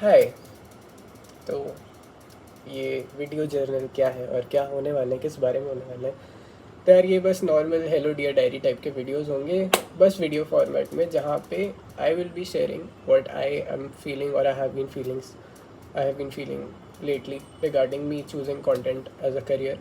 हाय। तो ये video journal क्या है और क्या होने वाला है, किस बारे में होने वाला है? तो यार ये बस normal hello dear diary type के वीडियोस होंगे, बस वीडियो फॉर्मेट में, जहाँ पे I will be sharing what I am feeling और I have been feeling lately regarding me choosing content as a career.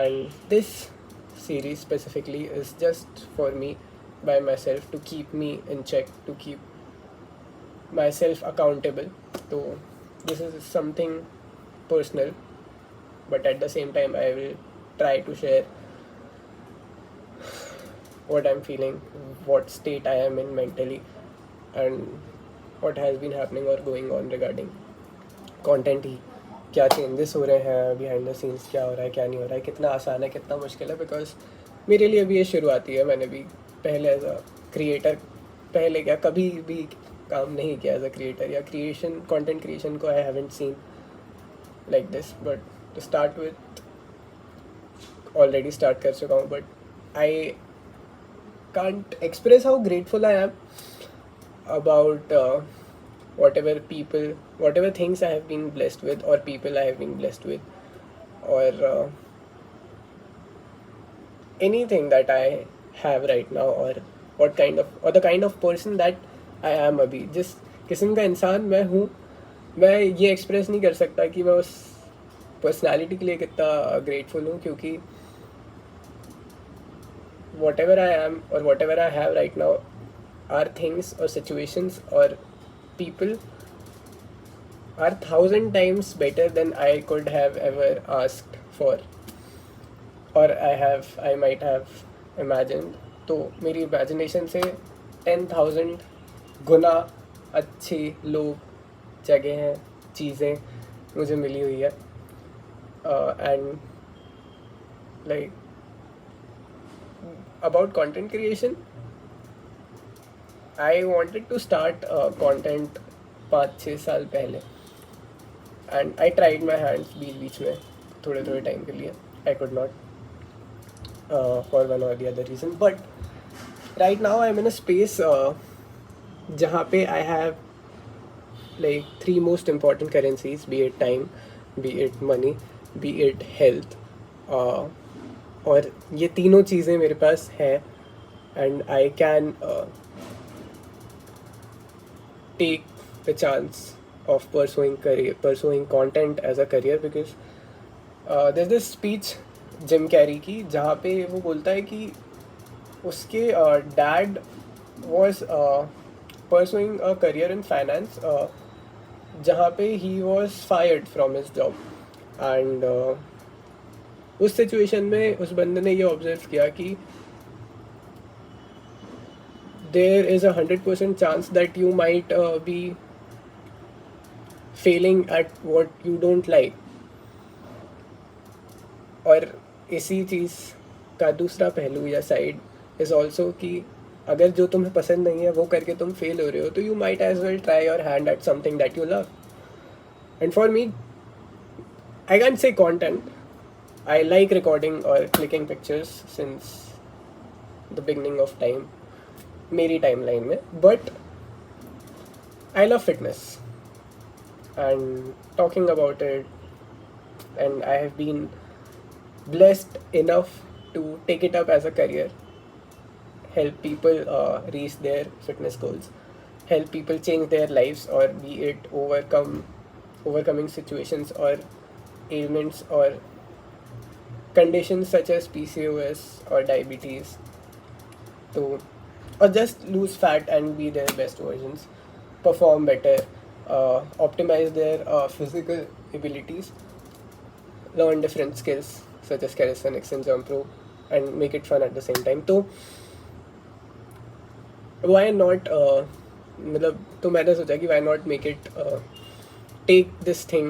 And this series specifically is just for me by myself, to keep me in check, to keep myself accountable. So this is something personal, but at the same time I will try to share what I'm feeling, what state I am in mentally, and what has been happening or going on regarding content ही. क्या changes हो रहे हैं behind the scenes, क्या हो रहा है क्या नहीं हो रहा है, कितना आसान है कितना मुश्किल है. बिकॉज मेरे लिए अभी ये शुरुआती है. मैंने भी पहले एज अ क्रिएटर, पहले क्या कभी भी काम नहीं किया एज अ क्रिएटर या क्रिएशन, कंटेंट क्रिएशन को I haven't seen like this. But to start with, already start कर चुका हूँ. But I can't express how grateful I am about whatever things I have been blessed with, or people I have been blessed with, or anything that I have right now, or the kind of person that I am अभी. जिस किस्म का इंसान मैं हूँ, मैं ये express नहीं कर सकता कि मैं उस पर्सनालिटी के लिए कितना ग्रेटफुल हूँ. क्योंकि whatever I am or whatever I have right now are things or situations or people are 1,000 times better than I could have ever asked for, or I might have imagined. तो मेरी imagination से 10,000 गुना अच्छे लोग, जगह, चीज़ें मुझे मिली हुई है. And like about content creation, I wanted to start content 5-6 साल पहले. And I tried my hands बीच में थोड़े थोड़े टाइम के लिए. I could not for one और the other reason. But right now I am in a space जहाँ पे I have like 3 most important currencies, be it time, be it money, be it health. और ये तीनों चीज़ें मेरे पास है. And I can take the chance of pursuing content as a career. Because there's this speech Jim Carrey की, जहाँ पे वो बोलता है कि उसके dad was pursuing a career in finance, जहाँ पे he was fired from his job. And उस सिचुएशन में उस बंदे ने ये ऑब्जर्व किया कि there is a 100% chance that you might be failing at what you don't like. और इसी चीज़ का दूसरा पहलू या साइड इज़ ऑल्सो कि अगर जो तुम्हें पसंद नहीं है वो करके तुम फेल हो रहे हो, तो you might as well try your hand at something that you love. And for me, I can say content, I like recording और clicking pictures since the beginning of time, मेरी टाइमलाइन में. But I love fitness and talking about it, and I have been blessed enough to take it up as a career, help people reach their fitness goals, help people change their lives, or be it overcoming situations or ailments or conditions such as PCOS or diabetes, to or just lose fat and be their best versions, perform better, optimize their physical abilities, learn different skills such as calisthenics and jump rope, and make it fun at the same time. तो why not मतलब तो मैंने सोचा कि why not make it take this thing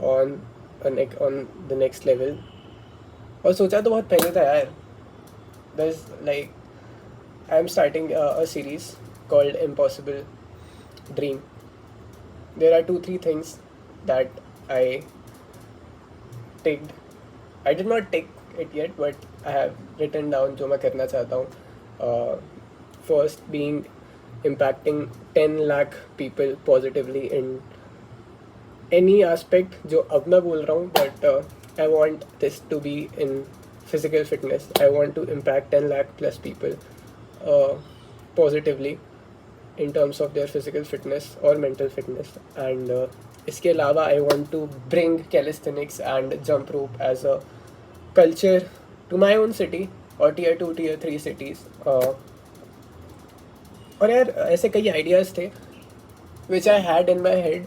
on the next level. और सोचा तो बहुत पहले था यार. There's like I'm starting a series called Impossible Dream. There are 2-3 things that I ticked. I did not take it yet, but I have written down जो मैं करना चाहता हूँ. First being impacting 10 lakh people positively in any aspect जो अब मैं बोल रहा हूँ, but I want this to be in physical fitness. I want to impact 10 lakh plus people positively in terms of their physical fitness or mental fitness. And इसके अलावा I want to bring calisthenics and jump rope as a culture to my own city or tier 2 tier 3 cities. और यार ऐसे कई ideas थे which I had in my head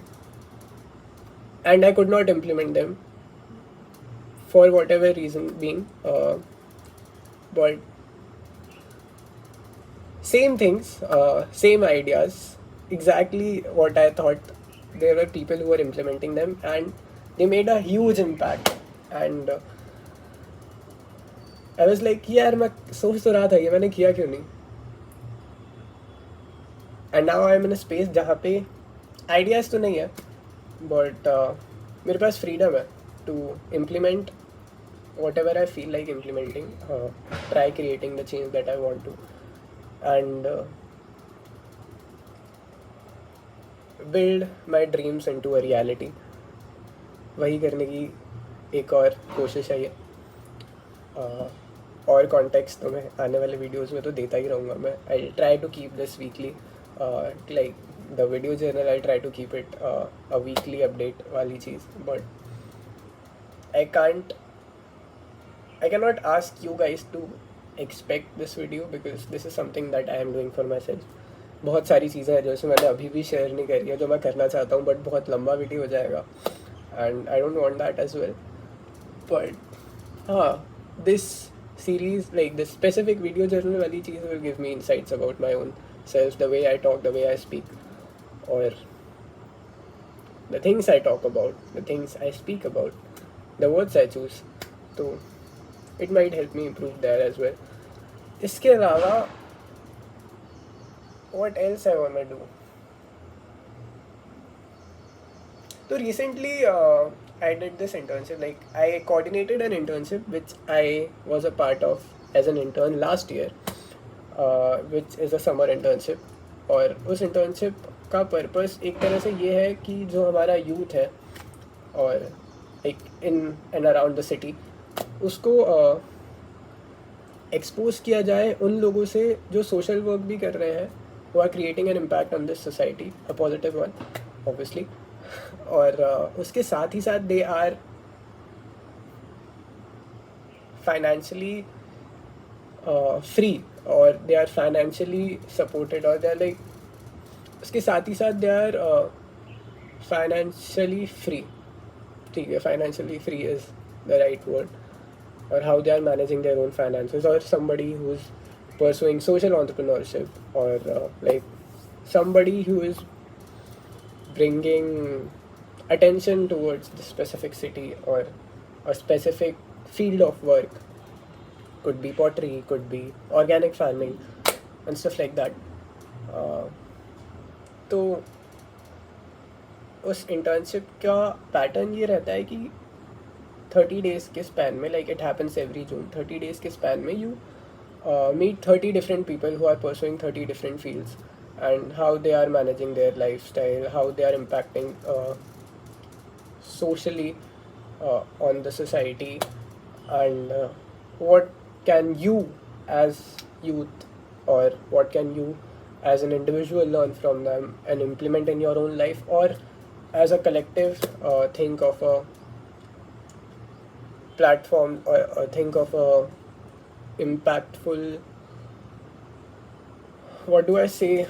and I could not implement them for whatever reason being. But same things, same ideas, exactly what I thought. There were people who were implementing them and they made a huge impact. And I was like, यार मैं सोच तो रहा था ये मैंने किया क्यों नहीं. And now I'm in a space जहाँ पे ideas तो नहीं है, but मेरे पास freedom है to implement whatever I feel like implementing, try creating the change that I want to, and build my dreams into a reality. वही करने की एक और कोशिश है ये. और कॉन्टेक्स्ट तो मैं आने वाले वीडियोस में तो देता ही रहूँगा. मैं I try to keep this weekly, like the video journal I try to keep it a weekly update वाली चीज़. But I cannot ask you guys to expect this video because this is something that I am doing for myself. बहुत सारी चीज़ें हैं जैसे मैंने अभी भी शेयर नहीं करी है जो मैं करना चाहता हूँ, बट बहुत लंबा वीडियो हो जाएगा and I don't want that as well. But this series, like this specific video journal वाली चीज़ will give me insights about my own self, the way I talk, the way I speak, or the things I talk about, the things I speak about, the words I choose. तो it might help me improve there as well. इसके अलावा what else I wanna do? So recently I did this internship, like I coordinated an internship which I was a part of as an intern last year, which is a summer internship. और उस internship का purpose एक तरह से ये है कि जो हमारा youth है और like in and around the city उसको एक्सपोज किया जाए उन लोगों से जो सोशल वर्क भी कर रहे हैं, who are creating an impact on this society, a positive one obviously. और उसके साथ ही साथ they are financially free or they are financially supported or they are like उसके साथ ही साथ they are financially free. ठीक है, financially free is the right word. Or how they are managing their own finances, or somebody who's pursuing social entrepreneurship, or like somebody who is bringing attention towards the specific city or a specific field of work. Could be pottery, could be organic farming and stuff like that. तो उस internship का pattern ये रहता है कि 30 days के span में, like it happens every June, 30 days के स्पैन में you meet 30 different people who are pursuing 30 different fields and how they are managing their lifestyle, how they are impacting socially on the society, and what can you as youth or what can you as an individual learn from them and implement in your own life, or as a collective think of a platform or think of a impactful, what do I say,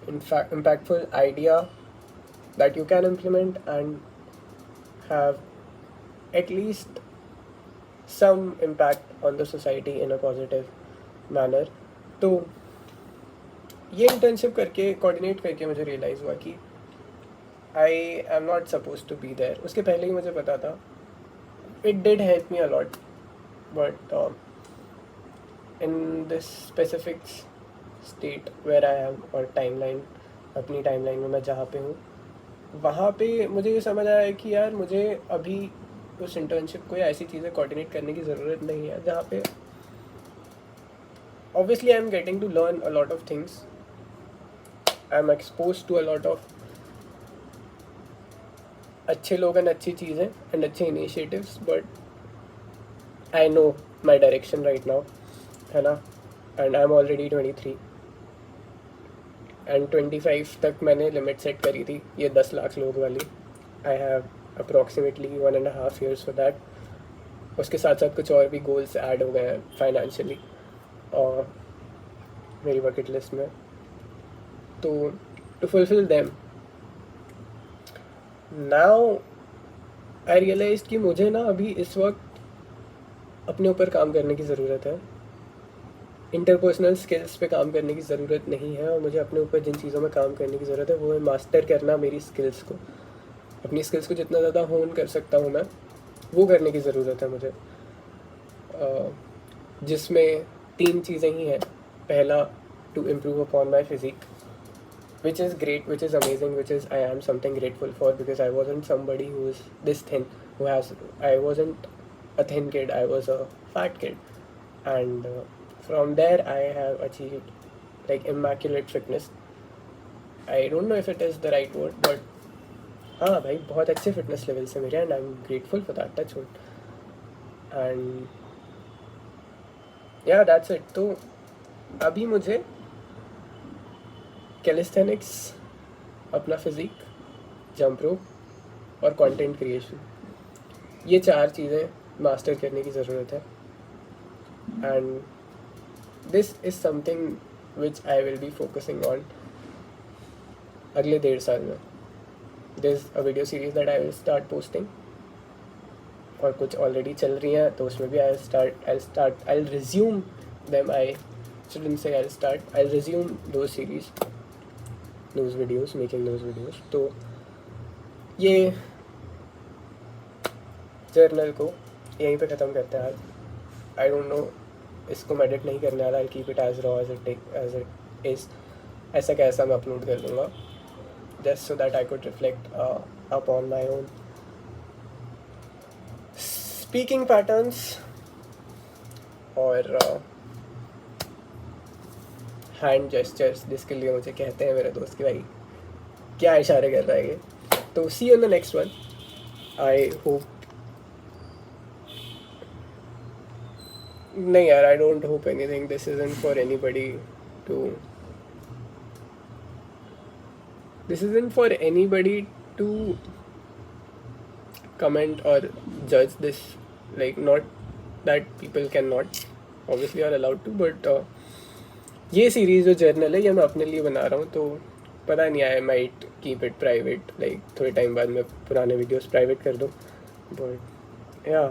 in fact impactful idea that you can implement and have at least some impact on the society in a positive manner. तो ये internship करके coordinate करके मुझे realize हुआ कि I am not supposed to be there. उसके पहले ही मुझे पता था. It did help me a lot, but in this specific state where I am or timeline, अपनी timeline में मैं जहाँ पे हूँ वहाँ पे मुझे ये समझ आया कि यार मुझे अभी उस internship को या ऐसी चीज़ें coordinate करने की ज़रूरत नहीं है जहाँ पे obviously I am getting to learn a lot of things I am expose to a lot of अच्छे लोग एंड अच्छी चीज़ें एंड अच्छे initiatives, but I know my direction right now, है ना. And I am already 23 and 25 तक मैंने limit set करी थी ये 10 लाख लोग वाली. I have approximately 1.5 years for that. उसके साथ साथ कुछ और भी गोल्स ऐड हो गए हैं फाइनेंशियली और मेरी बकेट लिस्ट में. तो to fulfil them now I realise कि मुझे ना अभी इस वक्त अपने ऊपर काम करने की ज़रूरत है. इंटरपर्सनल स्किल्स पे काम करने की ज़रूरत नहीं है, और मुझे अपने ऊपर जिन चीज़ों में काम करने की ज़रूरत है वो है मास्टर करना मेरी स्किल्स को. अपनी स्किल्स को जितना ज़्यादा होन कर सकता हूँ मैं, वो करने की ज़रूरत है मुझे. जिसमें 3 चीज़ें ही हैं. पहला, to improve upon my physique, which is great, which is amazing, which is I am something grateful for, because I wasn't somebody who is this thin, I wasn't a thin kid, I was a fat kid, and from there I have achieved like immaculate fitness. I don't know if it is the right word, but हाँ भाई बहुत अच्छे fitness level से मेरे, and I am grateful for that, touch wood. And या that's it. तो अभी मुझे कैलिस्थेनिक्स, अपना फिज़िक, जंप रोप और कंटेंट क्रिएशन, ये 4 चीज़ें मास्टर करने की ज़रूरत है. And this is something which I will be focusing on अगले 1.5 साल में. This a video series that I will start posting, और कुछ ऑलरेडी चल रही हैं तो उसमें भी I resume them. I shouldn't say I'll start, I'll resume those series, those videos, making those videos. तो ये जर्नल को यहीं पे ख़त्म करते हैं आज. आई डोंट नो, इसको मैं एडिट नहीं करने वाला. I keep it as raw as it is. ऐसा कैसा मैं अपलोड कर दूँगा, just so that I could reflect upon my own speaking patterns और हैंड जेस्चर्स, जिसके लिए मुझे कहते हैं मेरे दोस्त कि भाई क्या इशारे कर रहा है ये. तो see you in the next one. I hope, नहीं यार, I don't hope anything. This isn't for anybody to comment or judge this, like not that people cannot, obviously are allowed to, but ये series जो journal है ये मैं अपने लिए बना रहा हूँ. तो पता नहीं, I might keep it private, like थोड़े टाइम बाद मैं पुराने वीडियोस प्राइवेट कर दूँ, बट या